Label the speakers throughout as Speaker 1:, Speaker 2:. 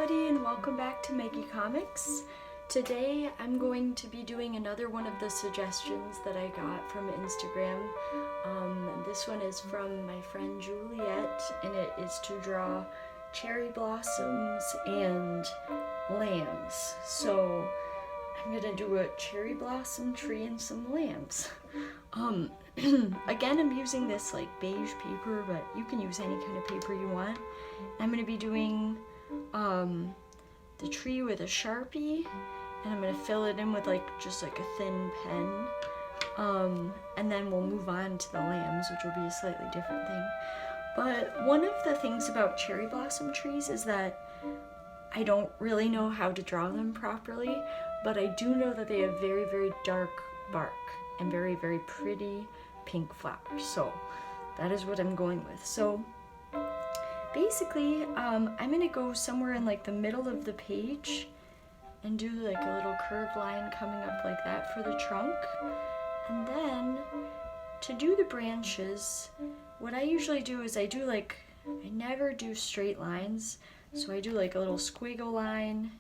Speaker 1: everybody, and welcome back to Meggiecomix. Today I'm going to be doing another one of the suggestions that I got from Instagram. This one is from my friend Juliet, and it is to draw cherry blossoms and lambs. So I'm gonna do a cherry blossom tree and some lambs. Again, I'm using this like beige paper, but you can use any kind of paper you want. I'm gonna be doing the tree with a Sharpie, and I'm gonna fill it in with just a thin pen. And then we'll move on to the lambs, which will be a slightly different thing. But one of the things about cherry blossom trees is that I don't really know how to draw them properly, but I do know that they have very, very dark bark and very, very pretty pink flowers. So that is what I'm going with. So basically, I'm gonna go somewhere in the middle of the page and do a little curved line coming up like that for the trunk. And then to do the branches, what I usually do is I never do straight lines. So I do a little squiggle line,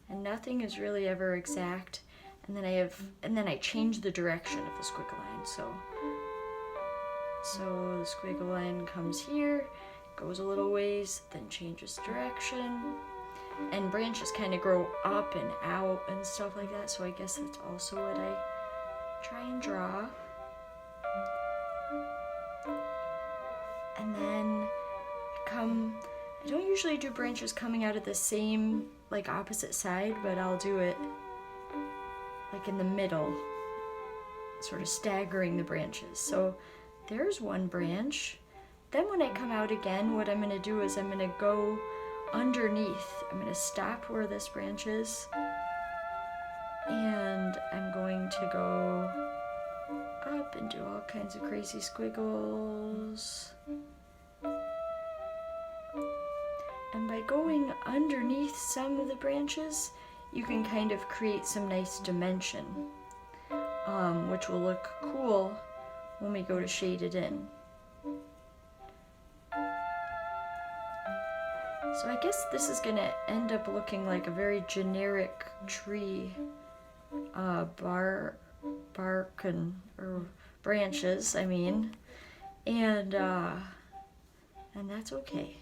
Speaker 1: and nothing is really ever exact. And then I change the direction of the squiggle line. So the squiggle line comes here, goes a little ways, then changes direction. And branches kind of grow up and out and stuff like that. So I guess that's also what I try and draw. And then I don't usually do branches coming out of the same opposite side, but I'll do it in the middle, sort of staggering the branches. So there's one branch. Then when I come out again, what I'm gonna do is I'm gonna go underneath. I'm gonna stop where this branch is, and I'm going to go up and do all kinds of crazy squiggles. And by going underneath some of the branches, you can kind of create some nice dimension, which will look cool when we go to shade it in. So I guess this is gonna end up looking like a very generic tree, bark or branches, I mean, and that's okay.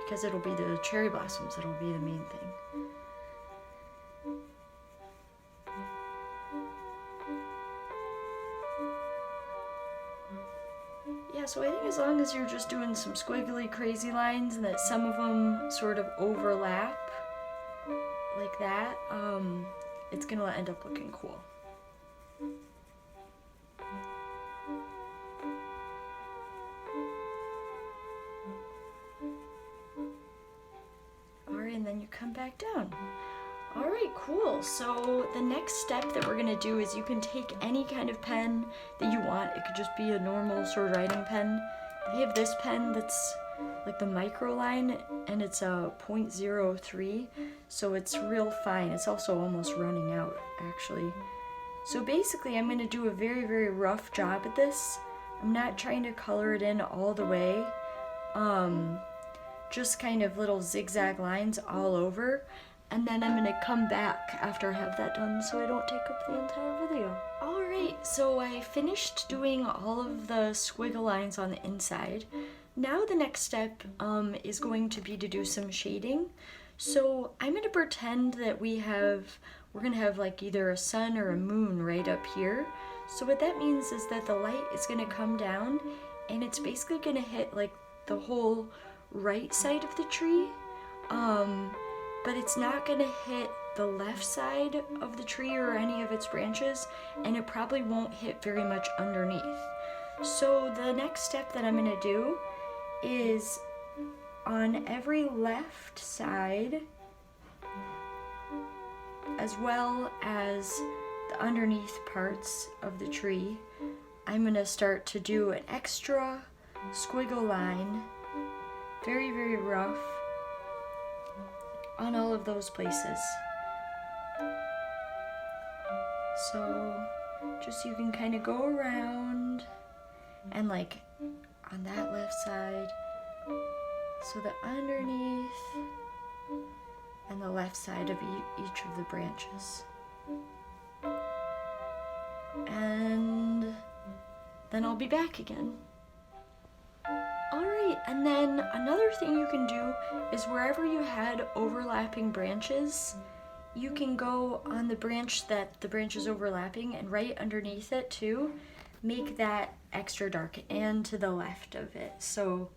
Speaker 1: Because it'll be the cherry blossoms that'll be the main thing. Yeah, so I think as long as you're just doing some squiggly crazy lines and that some of them sort of overlap like that, it's gonna end up looking cool. And then you come back down. All right, cool. So the next step that we're gonna do is you can take any kind of pen that you want. It could just be a normal sort of writing pen. I have this pen that's the micro line, and it's a 0.03, so it's real fine. It's also almost running out, actually. So basically, I'm gonna do a very, very rough job at this. I'm not trying to color it in all the way. Just kind of little zigzag lines all over, and then I'm gonna come back after I have that done so I don't take up the entire video. Alright, so I finished doing all of the squiggle lines on the inside. Now the next step is going to be to do some shading. So I'm gonna pretend that we're gonna have either a sun or a moon right up here. So what that means is that the light is gonna come down, and it's basically gonna hit the whole right side of the tree, but it's not gonna hit the left side of the tree or any of its branches, and it probably won't hit very much underneath. So the next step that I'm gonna do is on every left side, as well as the underneath parts of the tree, I'm gonna start to do an extra squiggle line, very, very rough, on all of those places. So just you can kind of go around and on that left side. So the underneath and the left side of each of the branches. And then I'll be back again. Alright, and then another thing you can do is wherever you had overlapping branches, you can go on the branch that the branch is overlapping and right underneath it too, make that extra dark and to the left of it. So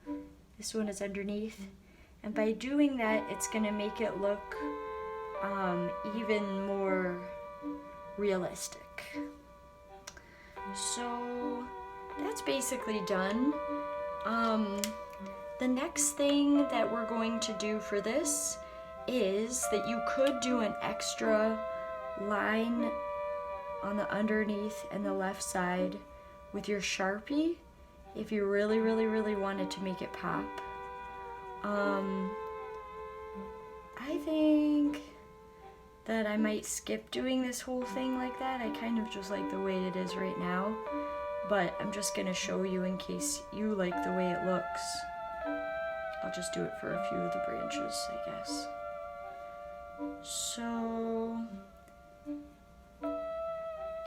Speaker 1: this one is underneath, and by doing that, it's gonna make it look even more realistic. So that's basically done. The next thing that we're going to do for this is that you could do an extra line on the underneath and the left side with your Sharpie if you really wanted to make it pop. I think that I might skip doing this whole thing like that. I kind of just like the way it is right now, but I'm just gonna show you in case you like the way it looks. I'll just do it for a few of the branches, I guess. So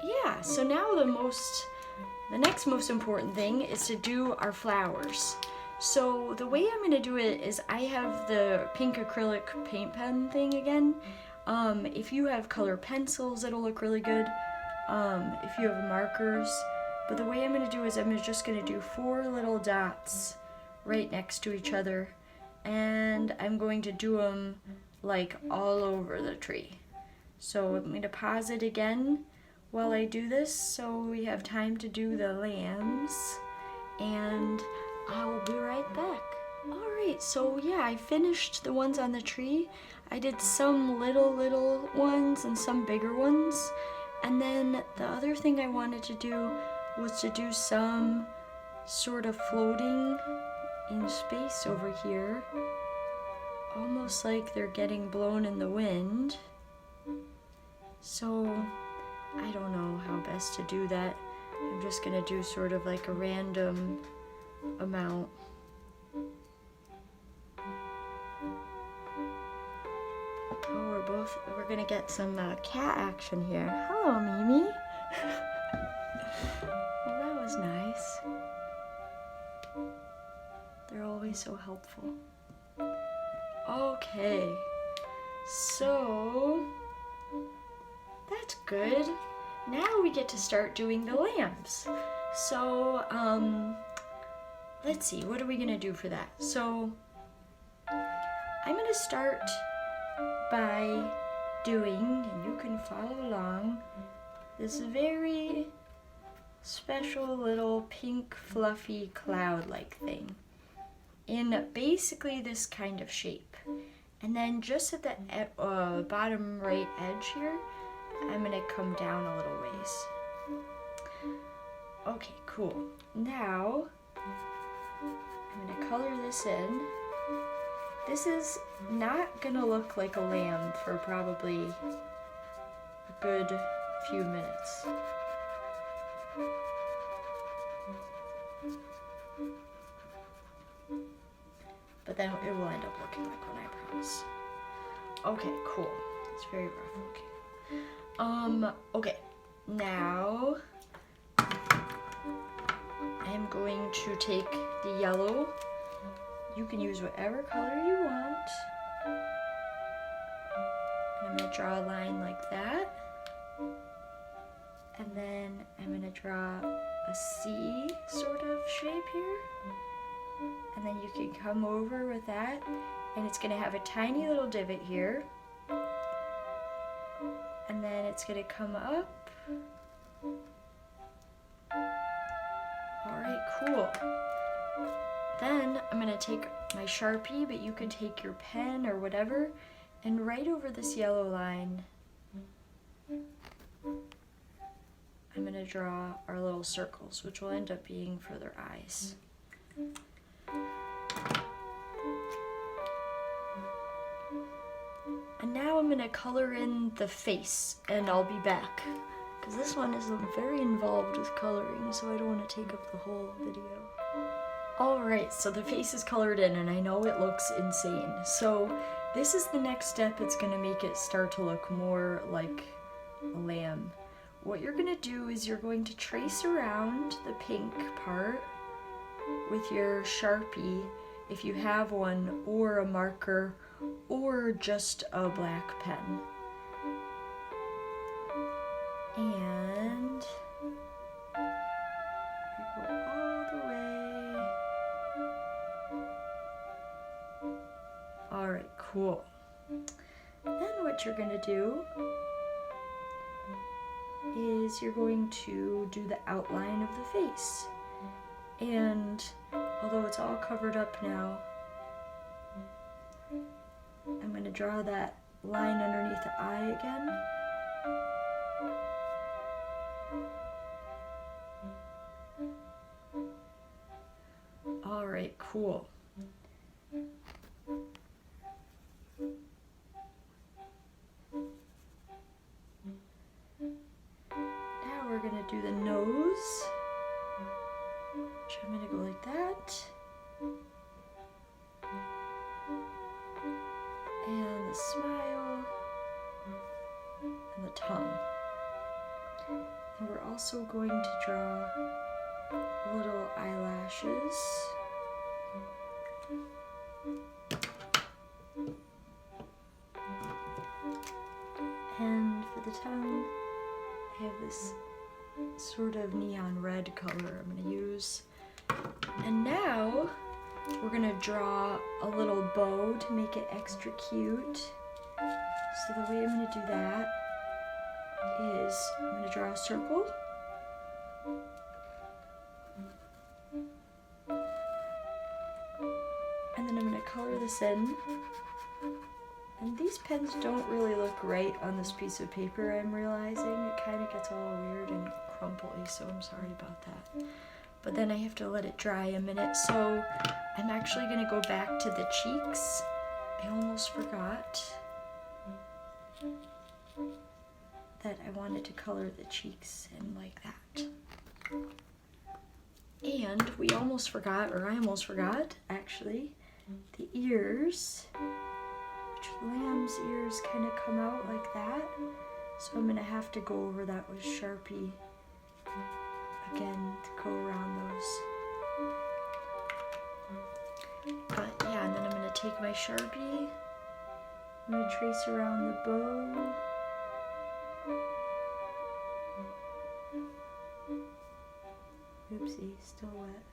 Speaker 1: yeah, so now the next most important thing is to do our flowers. So the way I'm gonna do it is I have the pink acrylic paint pen thing again. If you have color pencils, it'll look really good. If you have markers. But the way I'm gonna do is I'm just gonna do 4 little dots right next to each other. And I'm going to do them like all over the tree. So I'm gonna pause it again while I do this so we have time to do the lambs. And I will be right back. Alright, so yeah, I finished the ones on the tree. I did some little ones and some bigger ones. And then the other thing I wanted to do was to do some sort of floating in space over here. Almost like they're getting blown in the wind. So I don't know how best to do that. I'm just gonna do sort of like a random amount. Oh, we're gonna get some cat action here. Hello, Mimi. Well, that was nice. They're always so helpful. Okay, so that's good. Now we get to start doing the lambs. So, let's see, what are we gonna do for that? So, I'm gonna start by doing, and you can follow along, this very special little pink fluffy cloud-like thing in basically this kind of shape. And then just at the bottom right edge here, I'm gonna come down a little ways. Okay, cool. Now, I'm gonna color this in. This is not gonna look like a lamb for probably a good few minutes. But then it will end up looking like one, I promise. Okay, cool. It's very rough looking. Okay, now I'm going to take the yellow. You can use whatever color you want. I'm gonna draw a line like that. And then I'm gonna draw a C sort of shape here. And then you can come over with that, and it's gonna have a tiny little divot here. And then it's gonna come up. Alright, cool. Then I'm gonna take my Sharpie, but you can take your pen or whatever, and right over this yellow line, I'm gonna draw our little circles, which will end up being for their eyes. And now I'm gonna color in the face, and I'll be back. Because this one is very involved with coloring, so I don't want to take up the whole video. Alright, so the face is colored in and I know it looks insane. So this is the next step. It's going to make it start to look more like a lamb. What you're going to do is you're going to trace around the pink part with your Sharpie, if you have one, or a marker, or just a black pen. And we go all the way. Alright, cool. Then what you're going to do is you're going to do the outline of the face. And although it's all covered up now, I'm going to draw that line underneath the eye again. Alright, cool. Now we're going to do the nose, which I'm going to go like that. And the smile, and the tongue. And we're also going to draw little eyelashes. And for the tongue, I have this sort of neon red color I'm going to use. And now we're going to draw a little bow to make it extra cute. So the way I'm going to do that is I'm going to draw a circle. And then I'm going to color this in. And these pens don't really look right on this piece of paper, I'm realizing. It kind of gets all weird and crumply, so I'm sorry about that. But then I have to let it dry a minute, so I'm actually going to go back to the cheeks. I almost forgot that I wanted to color the cheeks in like that. And we almost forgot, or I almost forgot, actually, the ears. Lamb's ears kind of come out like that, so I'm gonna have to go over that with Sharpie again to go around those. But yeah, and then I'm gonna take my Sharpie, I'm gonna trace around the bow. Oopsie, still wet.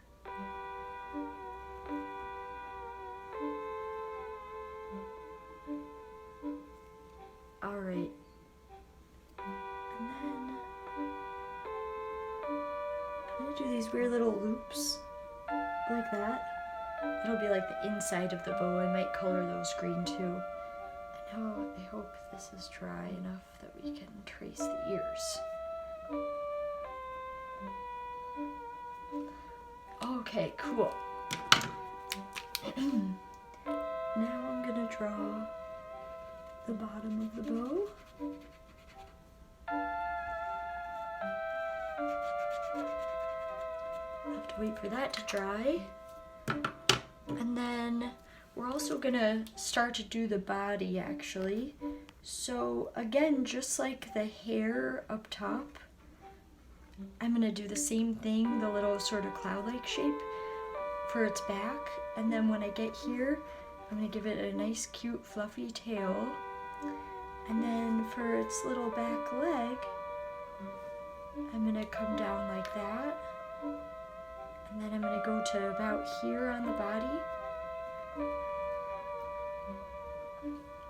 Speaker 1: Alright, and then I'm going to do these weird little loops like that. It'll be like the inside of the bow. I might color those green too. And now I hope this is dry enough that we can trace the ears. Okay, cool. Now I'm going to draw the bottom of the bow. I'll have to wait for that to dry. And then we're also gonna start to do the body actually. So again, just like the hair up top, I'm gonna do the same thing, the little sort of cloud-like shape for its back. And then when I get here, I'm gonna give it a nice cute fluffy tail. And then for its little back leg, I'm gonna come down like that. And then I'm gonna go to about here on the body.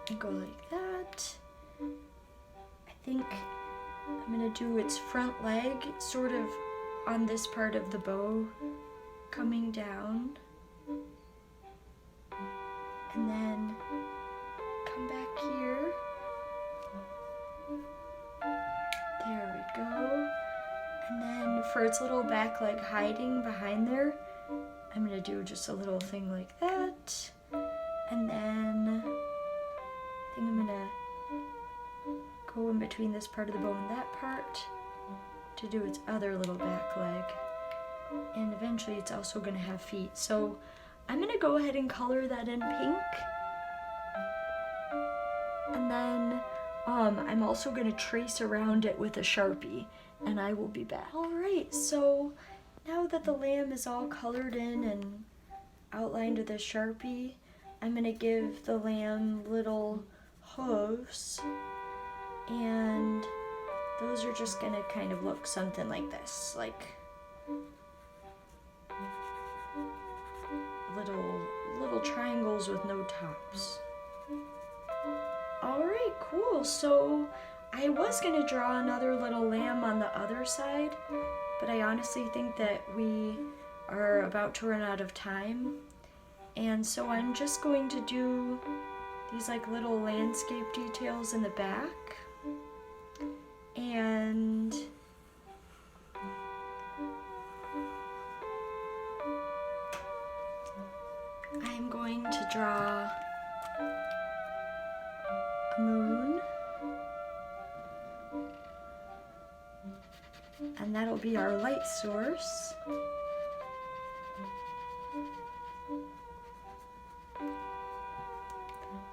Speaker 1: And go like that. I think I'm gonna do its front leg sort of on this part of the bow, coming down. And then come back here. There we go. And then for its little back leg hiding behind there, I'm going to do just a little thing like that. And then I think I'm going to go in between this part of the bow and that part to do its other little back leg. and eventually it's also gonna have feet. So I'm gonna go ahead and color that in pink. And then I'm also gonna trace around it with a Sharpie, and I will be back. All right, so now that the lamb is all colored in and outlined with a Sharpie, I'm gonna give the lamb little hooves, and those are just gonna kind of look something like this, like little triangles with no tops. All right, cool. So I was gonna draw another little lamb on the other side, but I honestly think that we are about to run out of time. And so I'm just going to do these like little landscape details in the back. And I'm going to draw a moon. And that'll be our light source.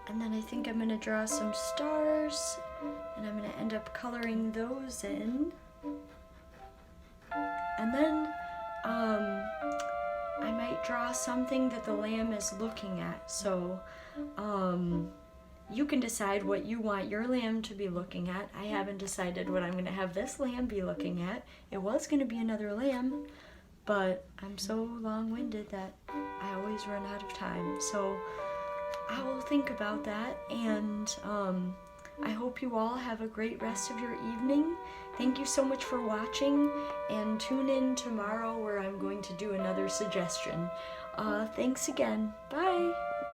Speaker 1: And then I think I'm gonna draw some stars, and I'm gonna end up coloring those in. And then I might draw something that the lamb is looking at. So you can decide what you want your lamb to be looking at. I haven't decided what I'm gonna have this lamb be looking at. It was gonna be another lamb, but I'm so long-winded that I always run out of time. So I will think about that, and I hope you all have a great rest of your evening. Thank you so much for watching, and tune in tomorrow where I'm going to do another suggestion. Thanks again. Bye!